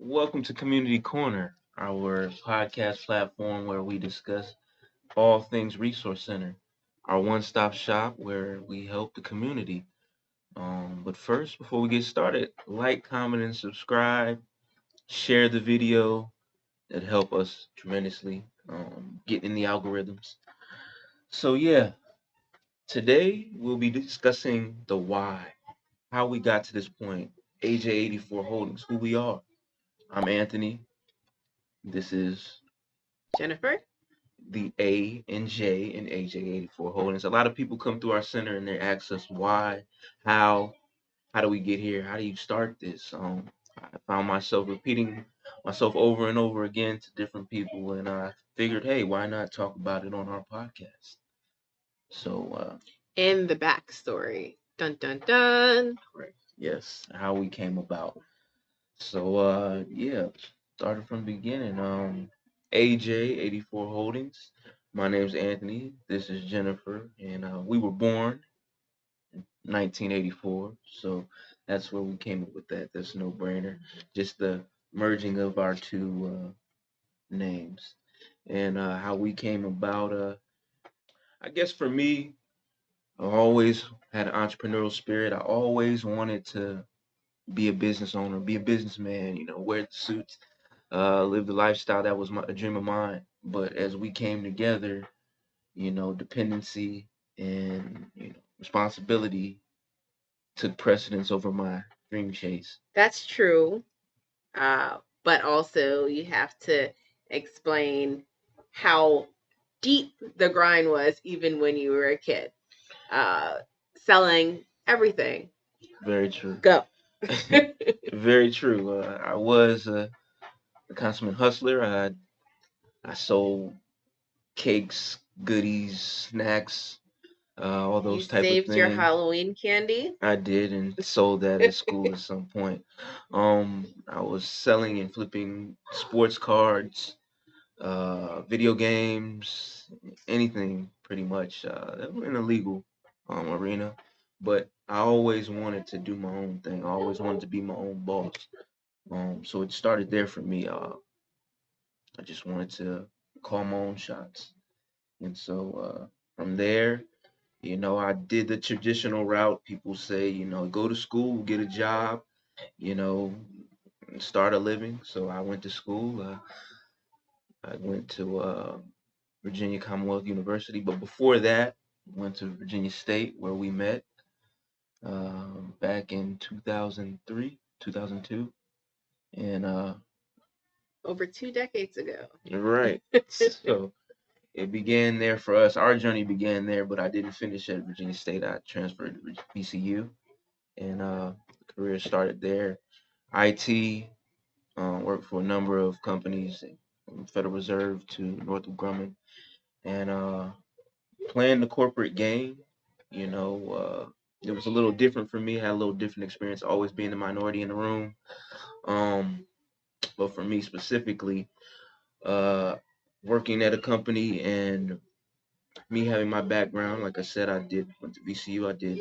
Welcome to Community Corner, our podcast platform where we discuss all things Resource Center, our one-stop shop where we help the community. But first, before we get started, like, comment, and subscribe. Share the video. That help us tremendously get in the algorithms. So yeah, today we'll be discussing the why, how we got to this point. AJ84 Holdings, who we are. I'm Anthony. This is Jennifer. The A and J in AJ84 Holdings. A lot of people come through our center and they ask us why, how do we get here? How do you start this? I found myself repeating myself over and over again to different people, and I figured, hey, why not talk about it on our podcast? So, and the backstory. Dun dun dun. Correct. Yes, how we came about. So, yeah, started from the beginning. AJ84 Holdings. My name's Anthony. This is Jennifer, and we were born in 1984. So that's where we came up with that. That's no brainer. Just the merging of our two names, and how we came about. I guess for me, I always had an entrepreneurial spirit. I always wanted to be a business owner, be a businessman. Wear the suits, live the lifestyle. That was a dream of mine. But as we came together, dependency and responsibility took precedence over my dream chase. That's true. But also you have to explain how deep the grind was even when you were a kid. Selling everything. Very true. Go. Very true. I was a consummate hustler. I sold cakes, goodies, snacks, all those type of things. You saved your Halloween candy? I did, and sold that at school at some point. I was selling and flipping sports cards, video games, anything pretty much in a legal arena. But I always wanted to do my own thing. I always wanted to be my own boss. So it started there for me. I just wanted to call my own shots. And so from there, I did the traditional route. People say, go to school, get a job, start a living. So I went to school. I went to Virginia Commonwealth University. But before that, went to Virginia State where we met back in 2003, 2002. And over 2 decades ago. Right. So it began there for us. Our journey began there, but I didn't finish at Virginia State. I transferred to VCU, and career started there. IT, worked for a number of companies, from Federal Reserve to Northrop Grumman, and playing the corporate game. It was a little different for me. Had a little different experience, always being the minority in the room. But for me specifically, working at a company and me having my background, like I said, went to VCU. I did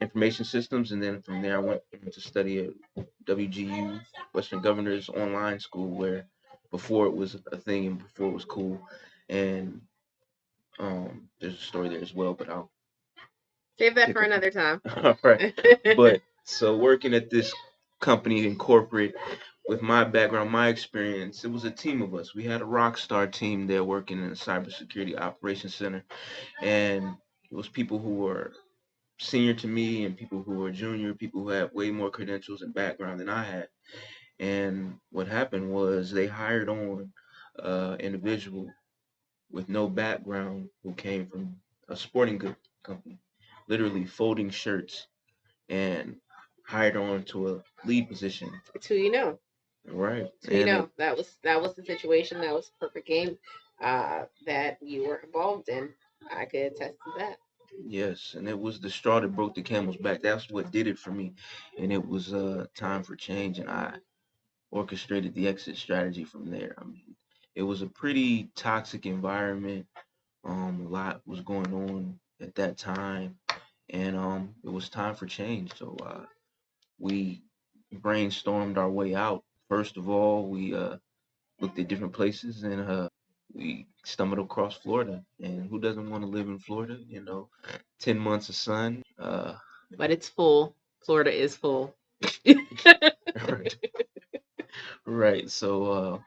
information systems, and then from there I went to study at WGU, Western Governors Online School, where before it was a thing and before it was cool. And there's a story there as well, but I'll save that for another time. All right. But so working at this company in corporate, with my background, my experience, it was a team of us. We had a rock star team there working in the cybersecurity operations center, and it was people who were senior to me and people who were junior, people who had way more credentials and background than I had. And what happened was they hired on individual with no background who came from a sporting good company, literally folding shirts, and hired on to a lead position. It's who you know. Right. So you And it, know that was the situation. That was the perfect game that you were involved in. I could attest to that. yes, and it was the straw that broke the camel's back. That's what did it for me. And it was time for change, and I orchestrated the exit strategy from there. I mean, it was a pretty toxic environment. A lot was going on at that time, and it was time for change. So we brainstormed our way out. First of all, we looked at different places, and we stumbled across Florida. And who doesn't want to live in Florida? 10 months of sun. But it's full. Florida is full. Right. Right. So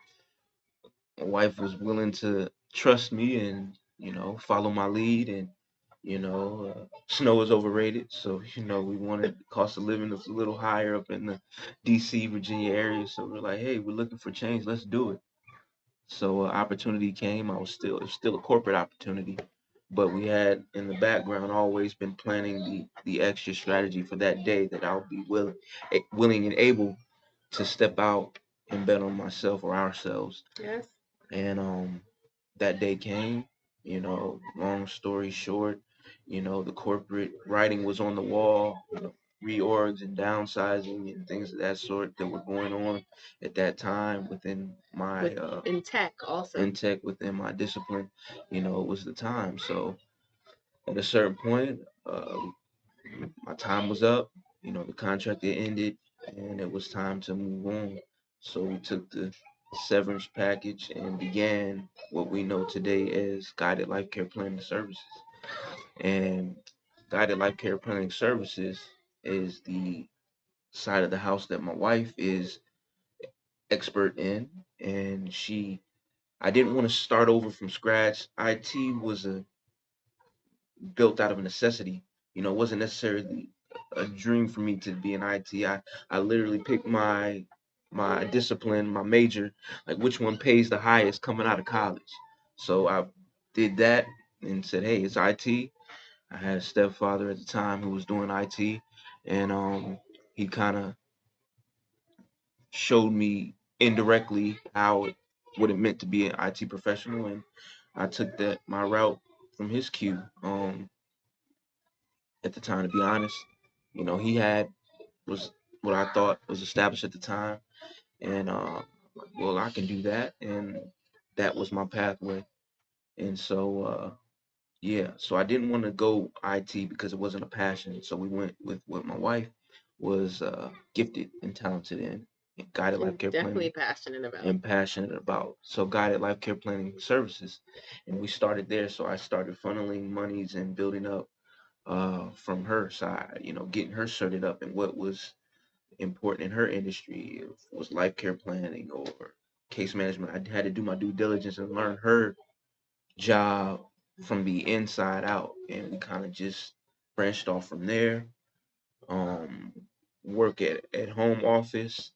my wife was willing to trust me and follow my lead, and snow is overrated. So we wanted the cost of living was a little higher up in the DC Virginia area. So we're like, hey, we're looking for change, let's do it. So opportunity came. It was still a corporate opportunity, but we had in the background always been planning the extra strategy for that day that I'll be willing and able to step out and bet on myself or ourselves. Yes. And that day came. Long story short, the corporate writing was on the wall. Reorgs and downsizing and things of that sort that were going on at that time within my In tech also. in tech, within my discipline. It was the time. So at a certain point, my time was up. The contract had ended, and it was time to move on. So we took the severance package and began what we know today as guided life care planning services. And guided life care planning services is the side of the house that my wife is expert in, and I didn't want to start over from scratch. IT was a built out of necessity. It wasn't necessarily a dream for me to be in IT. I literally picked my discipline, my major, like which one pays the highest coming out of college. So I did that and said, hey, it's IT. I had a stepfather at the time who was doing IT, and he kind of showed me indirectly what it meant to be an IT professional, and I took that my route from his cue. At the time, to be honest, he had was what I thought was established at the time, and well, I can do that, and that was my pathway. And so yeah, so I didn't want to go IT because it wasn't a passion. So we went with what my wife was gifted and talented in, and guided life And care definitely planning passionate about. and passionate about. So guided life care planning services, and we started there. So I started funneling monies and building up from her side, getting her started up in what was important in her industry. If it was life care planning or case management, I had to do my due diligence and learn her job from the inside out, and we kind of just branched off from there. Um, work at home office,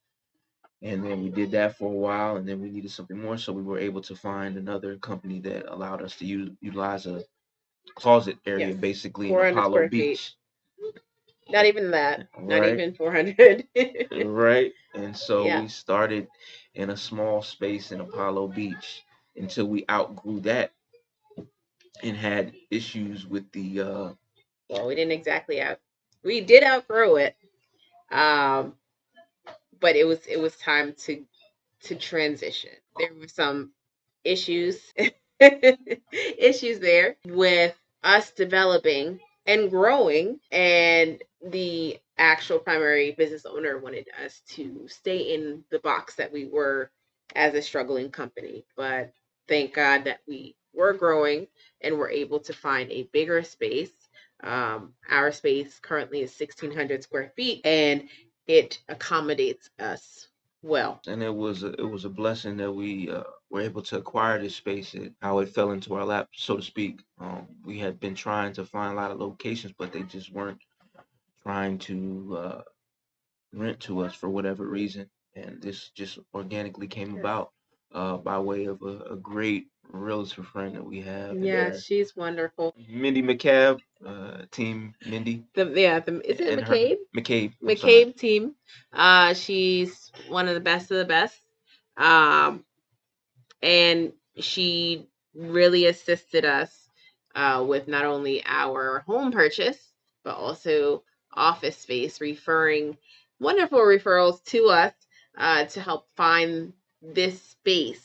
and then we did that for a while, and then we needed something more, so we were able to find another company that allowed us to utilize a closet area, Yes. basically in 400 Apollo square feet. Beach. Not even that. Not Right. even 400. Right. And so Yeah. we started in a small space in Apollo Beach until we outgrew that and had issues with the Well, we didn't exactly out. We did outgrow it. Um, but it was time to transition. There were some issues issues there with us developing and growing, and the actual primary business owner wanted us to stay in the box that we were as a struggling company. But thank God that we were growing and were able to find a bigger space. Our space currently is 1,600 square feet, and it accommodates us well. and it was a blessing that we were able to acquire this space. How it fell into our lap, so to speak. We had been trying to find a lot of locations, but they just weren't trying to rent to us for whatever reason, and this just organically came Yes. about. by way of a great realtor friend that we have Yeah, there. she's wonderful. Mindy McCabe, team Mindy, Is it and her McCabe? McCabe. I'm sorry. McCabe team. She's one of the best of the best. Um, and she really assisted us with not only our home purchase, but also office space, referring wonderful referrals to us to help find this space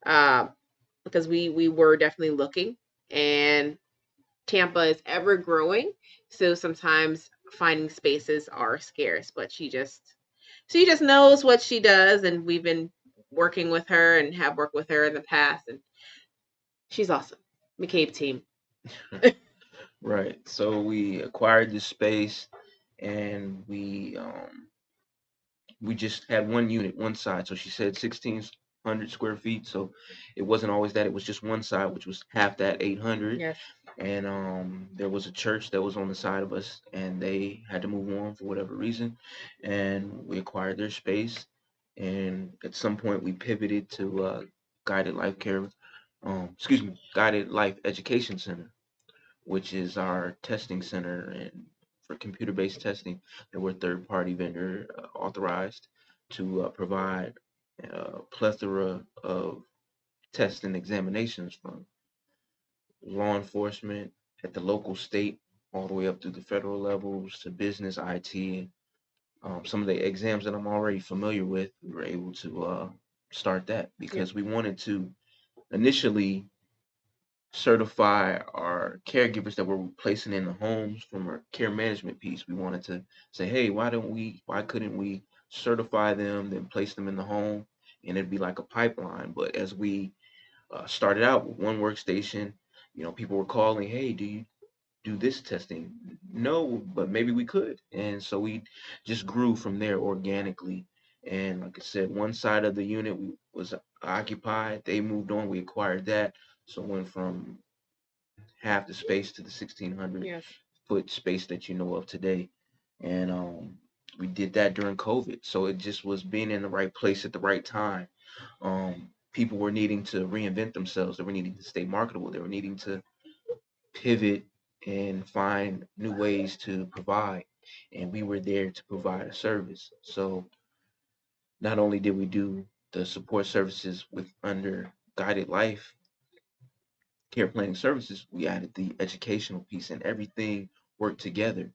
uh, because we were definitely looking, and Tampa is ever growing, so sometimes finding spaces are scarce. But she just knows what she does, and we've been working with her and have worked with her in the past, and she's awesome. McCabe team. Right. So we acquired this space, and we just had one unit, one side. So she said 1,600 square feet. So it wasn't always that. It was just one side, which was half that 800. Yes. And there was a church that was on the side of us, and they had to move on for whatever reason. And we acquired their space. And at some point, we pivoted to guided life care, guided life education center, which is our testing center and for computer-based testing that we're third-party vendor authorized to provide a plethora of tests and examinations from law enforcement at the local, state, all the way up through the federal levels to business, IT. Some of the exams that I'm already familiar with, we were able to start that Yep. because we wanted to initially certify our caregivers that we're placing in the homes from our care management piece. We wanted to say, hey, why couldn't we certify them, then place them in the home, and it'd be like a pipeline. But as we started out with one workstation, people were calling, hey, do you do this testing? No, but maybe we could. And so we just grew from there organically. And like I said, one side of the unit was occupied. They moved on. We acquired that. So it went from half the space to the 1,600 Yes. foot space that you know of today. And we did that during COVID. So it just was being in the right place at the right time. People were needing to reinvent themselves. They were needing to stay marketable. They were needing to pivot and find new ways to provide. And we were there to provide a service. So not only did we do the support services with under guided life care planning services, we added the educational piece and everything worked together.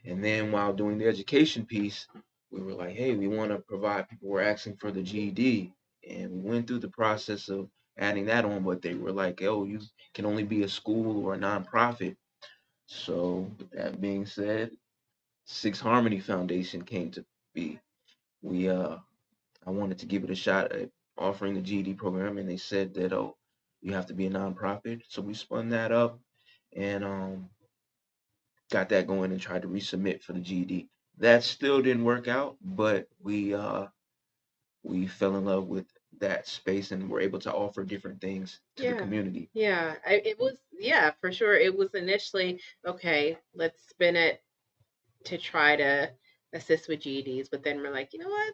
And then while doing the education piece, we were like, hey, we want to provide people who are asking for the GED. And we went through the process of adding that on, but they were like, oh, you can only be a school or a nonprofit. So with that being said, Six Harmony Foundation came to be. We I wanted to give it a shot at offering the GED program, and they said that, oh, you have to be a nonprofit. So we spun that up and got that going and tried to resubmit for the GED. That still didn't work out, but we fell in love with that space and were able to offer different things to the Yeah. community. Yeah. It was, yeah, for sure. It was initially, okay, let's spin it to try to assist with GEDs. But then we're like, you know what?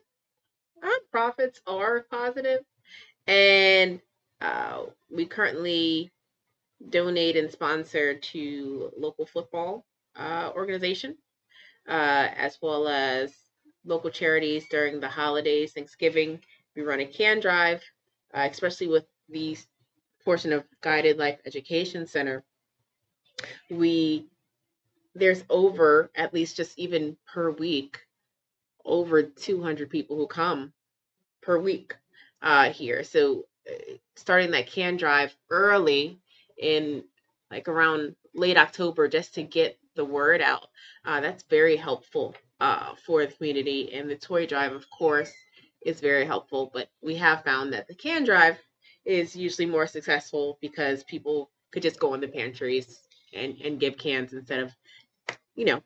Nonprofits are positive, and we currently donate and sponsor to local football organization, as well as local charities during the holidays, Thanksgiving. We run a can drive, especially with the portion of Guided Life Education Center. We There's over, at least just even per week, over 200 people who come per week here. So starting that can drive early in like around late October just to get the word out, that's very helpful for the community. And the toy drive, of course, is very helpful. But we have found that the can drive is usually more successful because people could just go in the pantries and give cans instead of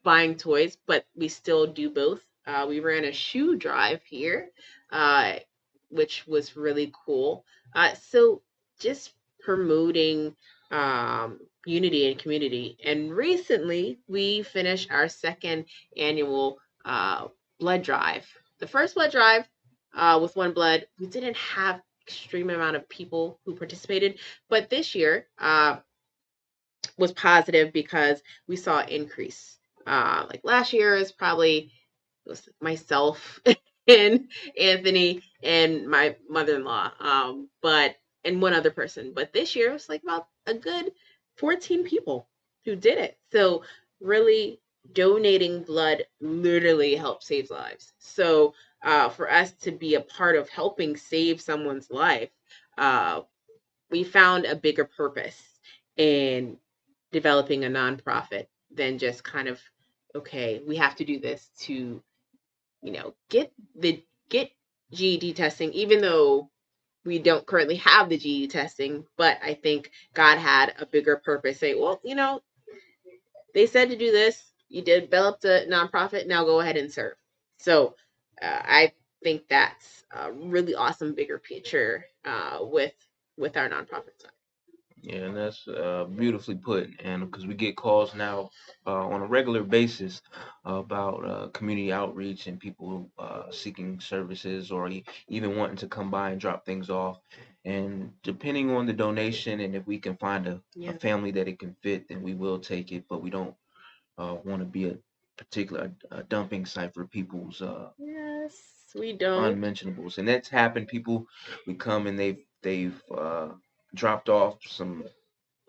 buying toys, but we still do both. We ran a shoe drive here, uh, which was really cool. So just promoting unity and community. And recently, we finished our second annual blood drive. The first blood drive with one blood, we didn't have extreme amount of people who participated. But this year was positive because we saw an increase. Like last year is probably it was myself and Anthony and my mother-in-law, but and one other person. But this year it was like about a good 14 people who did it. So really donating blood literally helps save lives. So for us to be a part of helping save someone's life, uh, we found a bigger purpose in developing a nonprofit than just kind of, okay, we have to do this to, get GED testing, even though we don't currently have the GED testing. But I think God had a bigger purpose. Say, well, they said to do this. You developed a nonprofit. Now go ahead and serve. So I think that's a really awesome bigger picture with our nonprofit side. Yeah, and that's beautifully put. And because we get calls now on a regular basis about community outreach and people seeking services or even wanting to come by and drop things off. And depending on the donation and if we can find a Yeah. family that it can fit, then we will take it. But we don't want to be a particular dumping site for people's Yes, we don't. unmentionables. And that's happened. People, we come and they've dropped off some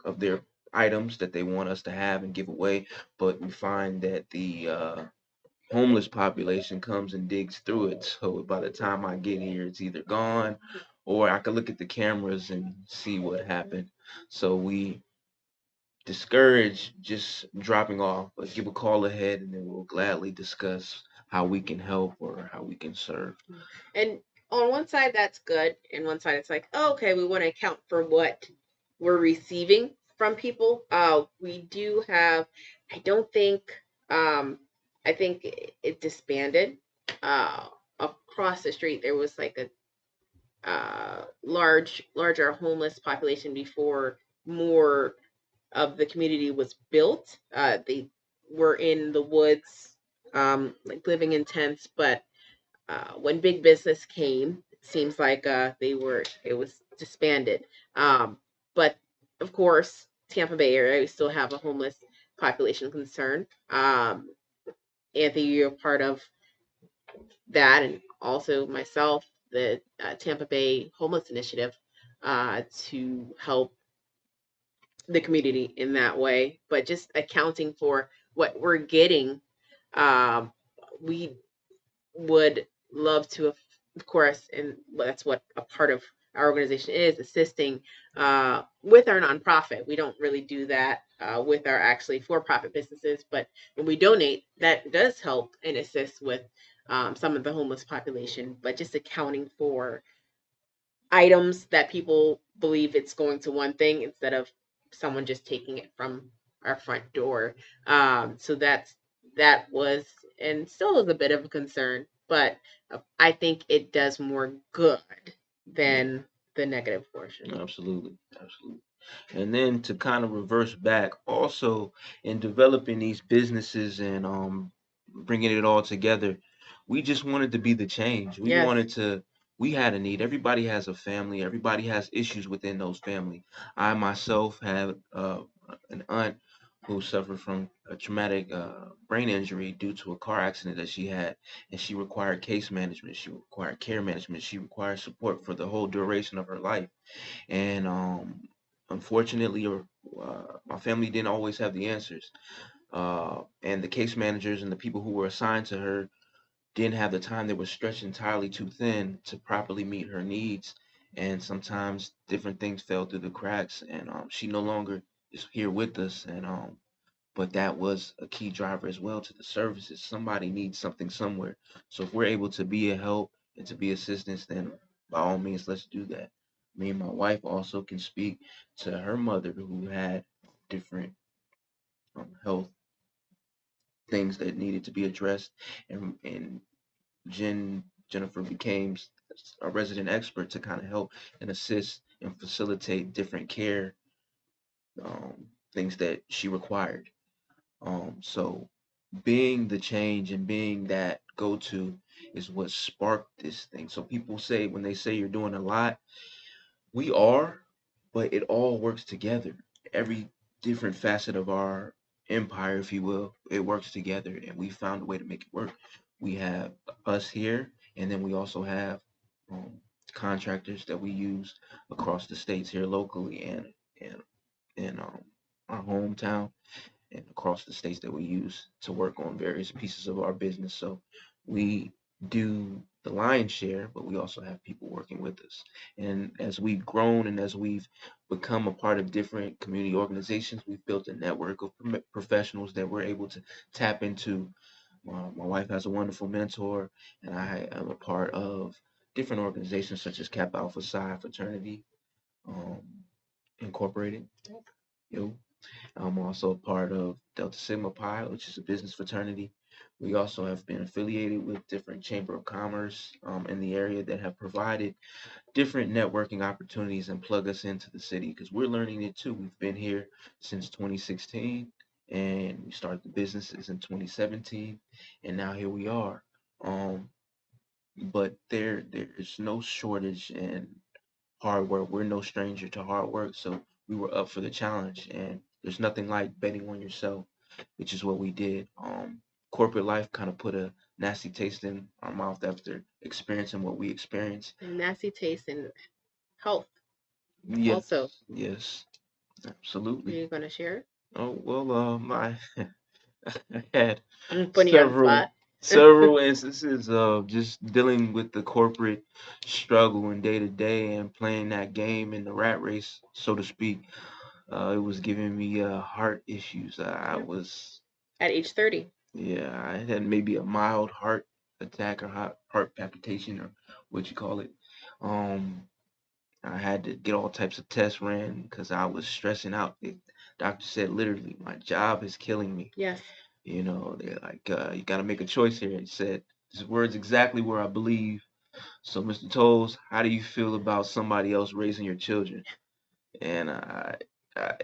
of their items that they want us to have and give away, but we find that the homeless population comes and digs through it. So by the time I get here, it's either gone or I can look at the cameras and see what happened. So we discourage just dropping off, but give a call ahead and then we'll gladly discuss how we can help or how we can serve. And on one side, that's good. And one side, it's like, oh, okay, we want to account for what we're receiving from people. We do have, I don't think, I think it disbanded. Uh, Across the street, there was like a larger homeless population before more of the community was built. They were in the woods, like living in tents, but when big business came, it seems like it was disbanded. But of course, Tampa Bay area, we still have a homeless population concern. Anthony, you're part of that, and also myself, the Tampa Bay Homeless Initiative, to help the community in that way. But just accounting for what we're getting, um, we would love to, of course, and that's what a part of our organization is, assisting with our nonprofit. We don't really do that with our actually for-profit businesses, but when we donate, that does help and assist with some of the homeless population. But just accounting for items that people believe it's going to one thing instead of someone just taking it from our front door. So that was and still is a bit of a concern, but I think it does more good Yeah, than the negative portion. absolutely, absolutely. And then to kind of reverse back, also in developing these businesses and bringing it all together, we just wanted to be the change. We Yes. wanted to. We had a need. Everybody has a family. Everybody has issues within those family. I myself have an aunt who suffered from a traumatic brain injury due to a car accident that she had, and she required case management. She required care management. She required support for the whole duration of her life. And unfortunately, or my family didn't always have the answers. And the case managers and the people who were assigned to her didn't have the time. They were stretched entirely too thin to properly meet her needs. And sometimes different things fell through the cracks, and she no longer is here with us. And but that was a key driver as well to the services. Somebody needs something somewhere. So if we're able to be a help and to be assistance, then by all means, let's do that. Me and my wife also can speak to her mother who had different health things that needed to be addressed, and Jennifer became a resident expert to kind of help and assist and facilitate different care things that she required. So being the change and being that go to is what sparked this thing. So people say, when they say you're doing a lot, we are, but it all works together. Every different facet of our empire, if you will, it works together, and we found a way to make it work. We have us here, and then we also have um, contractors that we use across the states here locally and in our hometown and across the states that we use to work on various pieces of our business. So we do the lion's share, but we also have people working with us. And as we've grown and as we've become a part of different community organizations, we've built a network of professionals that we're able to tap into. My wife has a wonderful mentor, and I am a part of different organizations such as Kappa Alpha Psi Fraternity um, Incorporated. Yo, I'm also a part of Delta Sigma Pi, which is a business fraternity. We also have been affiliated with different chamber of commerce in the area that have provided different networking opportunities and plug us into the city because we're learning it too. We've been here since 2016 and we started the businesses in 2017 and now here we are. Um, but there's no shortage in hard work. We're no stranger to hard work, so we were up for the challenge. And there's nothing like betting on yourself, which is what we did. Corporate life kind of put a nasty taste in our mouth after experiencing what we experienced. And nasty taste in health. Yes, Also, yes, are absolutely. you going to share? Oh well, I had I'm putting you on the several spot. several instances of just dealing with the corporate struggle and day to day and playing that game in the rat race, so to speak. It was giving me heart issues. I was, At age 30. yeah, I had maybe a mild heart attack or heart palpitation or what you call it. Um, I had to get all types of tests ran because I was stressing out. The doctor said literally, my job is killing me. Yes. You know, they're like, you got to make a choice here. He said, his words exactly where I believe. So, Mr. Tolles, how do you feel about somebody else raising your children? And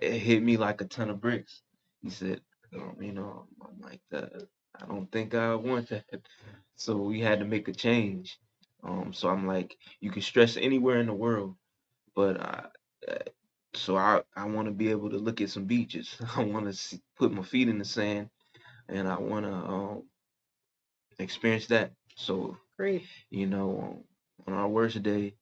it hit me like a ton of bricks. He said, I'm like, I don't think I want that. So we had to make a change. So I'm like, you can stress anywhere in the world, but uh, so I want to be able to look at some beaches. I want to put my feet in the sand, and I want to experience that. So Great. on our worst day,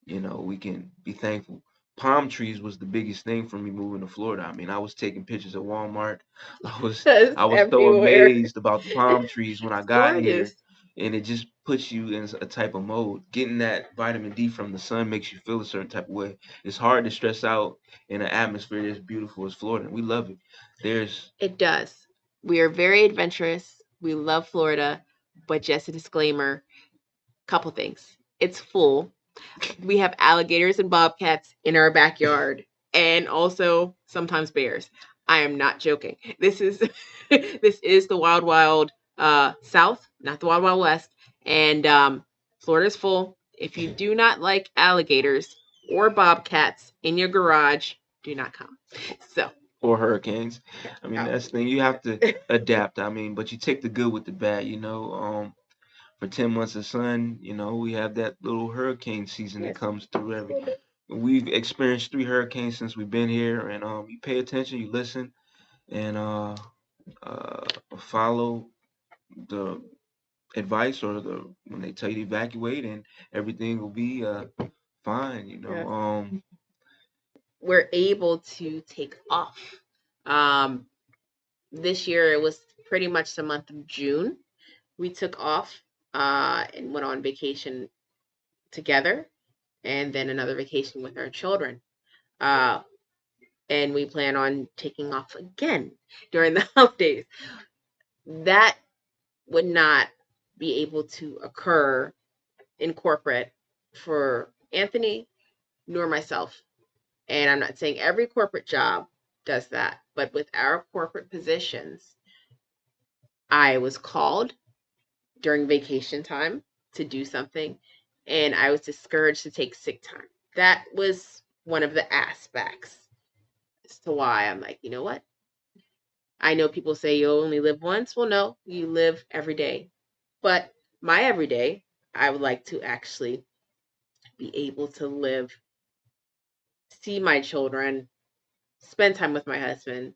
we can be thankful. Palm trees was the biggest thing for me moving to Florida. I mean, I was taking pictures at Walmart. I was It's I was so everywhere. amazed about the palm trees when I It's got gorgeous. here, and it just puts you in a type of mode. Getting that vitamin D from the sun makes you feel a certain type of way. It's hard to stress out in an atmosphere as beautiful as Florida, and we love it. There's It does. We are very adventurous. We love Florida, but just a disclaimer, couple things. It's full. We have alligators and bobcats in our backyard and also sometimes bears. I am not joking. This is this is the wild wild south, not the wild wild west, and Florida's full. If you do not like alligators or bobcats in your garage, do not come. So, or hurricanes. I mean, oh, that's the thing. You have to adapt. I mean, but you take the good with the bad. For 10 months of sun, we have that little hurricane season that yes. comes through we've experienced 3 hurricanes since we've been here, and you pay attention, you listen, and uh follow the advice or the when they tell you to evacuate, and everything will be fine. Yes. We're able to take off. Um, this year it was pretty much the month of June. We took off and went on vacation together, and then another vacation with our children. Uh, and we plan on taking off again during the holidays. That would not be able to occur in corporate for Anthony nor myself. And I'm not saying every corporate job does that, but with our corporate positions, I was called during vacation time to do something, and I was discouraged to take sick time. That was one of the aspects as to why I'm like, you know what? I know people say you only live once. Well, no, you live every day. But my everyday, I would like to actually be able to live, see my children, spend time with my husband,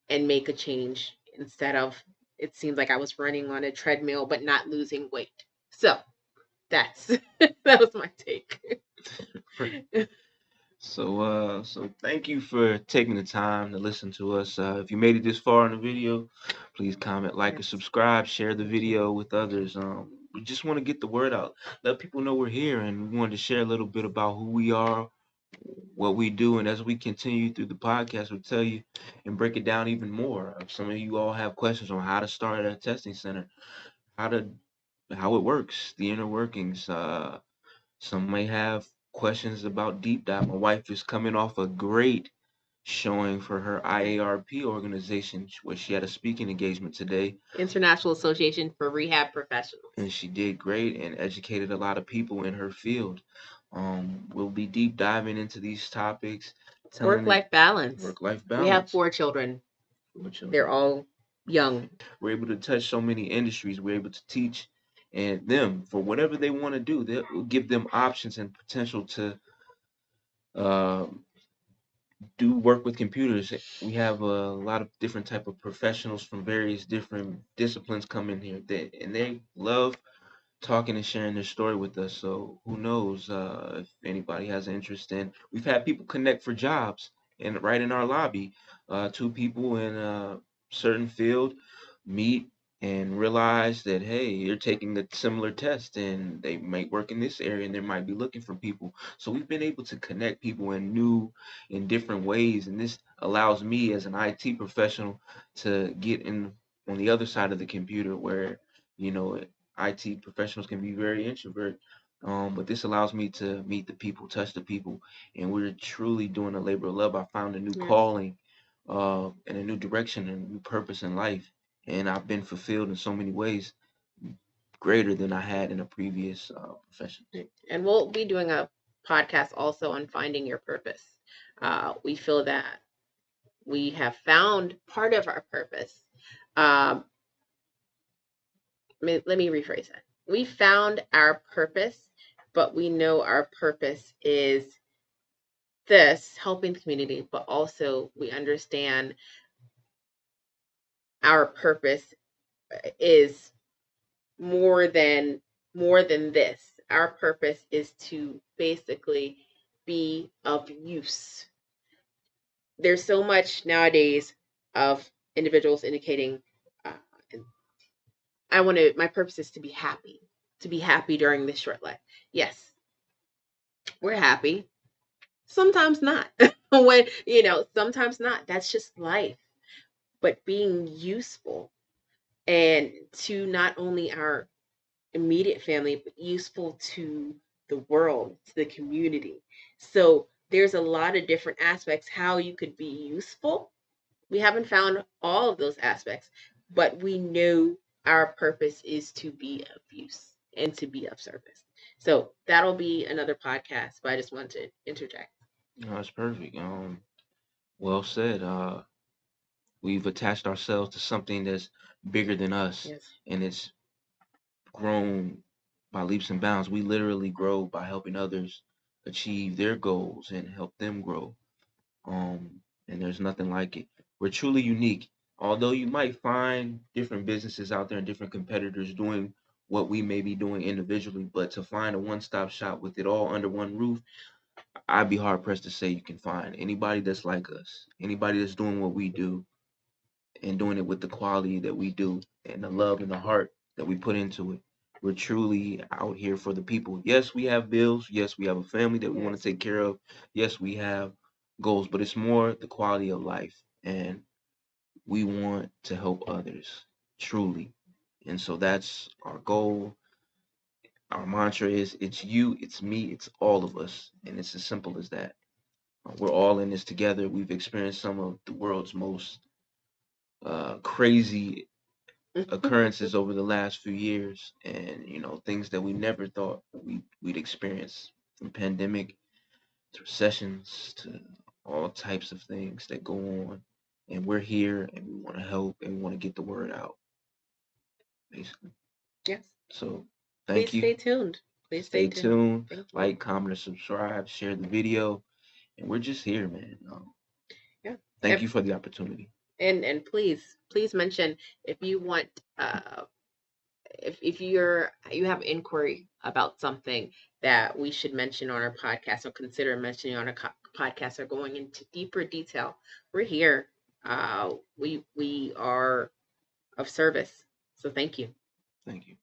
and make a change instead of it seems like I was running on a treadmill but not losing weight. So that's that was my take. So thank you for taking the time to listen to us. If you made it this far in the video, please comment, like, or Yes. subscribe. Share the video with others. We just want to get the word out, let people know we're here, and we wanted to share a little bit about who we are, what we do, and as we continue through the podcast, we'll tell you and break it down even more. Some of you all have questions on how to start a testing center, how to how it works, the inner workings. Some may have questions about deep dive. My wife is coming off a great showing for her IARP organization where she had a speaking engagement today. International Association for Rehab Professionals. And she did great and educated a lot of people in her field. We'll be deep diving into these topics. Work-life balance. Work-life We have balance. 4 children. 4 children. They're all young. We're able to touch so many industries. We're able to teach and them for whatever they want to do. They'll give them options and potential to do work with computers. We have a lot of different type of professionals from various different disciplines come in here, and they love talking and sharing their story with us. So who knows if anybody has an interest in. We've had people connect for jobs and right in our lobby. 2 people in a certain field meet and realize that hey, you're taking a similar test and they might work in this area and they might be looking for people. So we've been able to connect people in different ways, and this allows me as an IT professional to get in on the other side of the computer where you know IT professionals can be very introvert. But this allows me to meet the people, touch the people, and we're truly doing a labor of love. I found a new calling, and a new direction and a new purpose in life, and I've been fulfilled in so many ways, greater than I had in a previous profession. And we'll be doing a podcast also on finding your purpose. We feel that we have found part of our purpose. Let me rephrase that. We found our purpose, but we know our purpose is this, helping the community, but also we understand our purpose is more than this. Our purpose is to basically be of use. There's so much nowadays of individuals indicating, uh, my purpose is to be happy during this short life. Yes, we're happy. Sometimes not. When, sometimes not. That's just life. But being useful and to not only our immediate family, but useful to the world, to the community. So there's a lot of different aspects how you could be useful. We haven't found all of those aspects, but we know our purpose is to be of use and to be of service. So that'll be another podcast, but I just want to interject. No, that's perfect. Well said. We've attached ourselves to something that's bigger than us, Yes. and it's grown by leaps and bounds. We literally grow by helping others achieve their goals and help them grow. And there's nothing like it. We're truly unique. Although you might find different businesses out there and different competitors doing what we may be doing individually, but to find a one-stop shop with it all under one roof, I'd be hard pressed to say you can find anybody that's like us, anybody that's doing what we do and doing it with the quality that we do and the love and the heart that we put into it. We're truly out here for the people. Yes, we have bills. Yes, we have a family that we want to take care of. Yes, we have goals, but it's more the quality of life. And we want to help others truly. And so that's our goal. Our mantra is it's you, it's me, it's all of us. And it's as simple as that. We're all in this together. We've experienced some of the world's most crazy occurrences over the last few years, and things that we never thought we'd experience, from pandemic to recessions to all types of things that go on. And we're here and we want to help and we want to get the word out, basically. Yes. So Thank Please you. stay tuned. Please Stay stay tuned. tuned. Thank you. Like, comment, and subscribe. Share the video. And we're just here, man. Yeah. Thank you for the opportunity. And please mention if you want if you have inquiry about something that we should mention on our podcast or consider mentioning on a podcast or going into deeper detail, we're here. We are of service. So thank you. Thank you.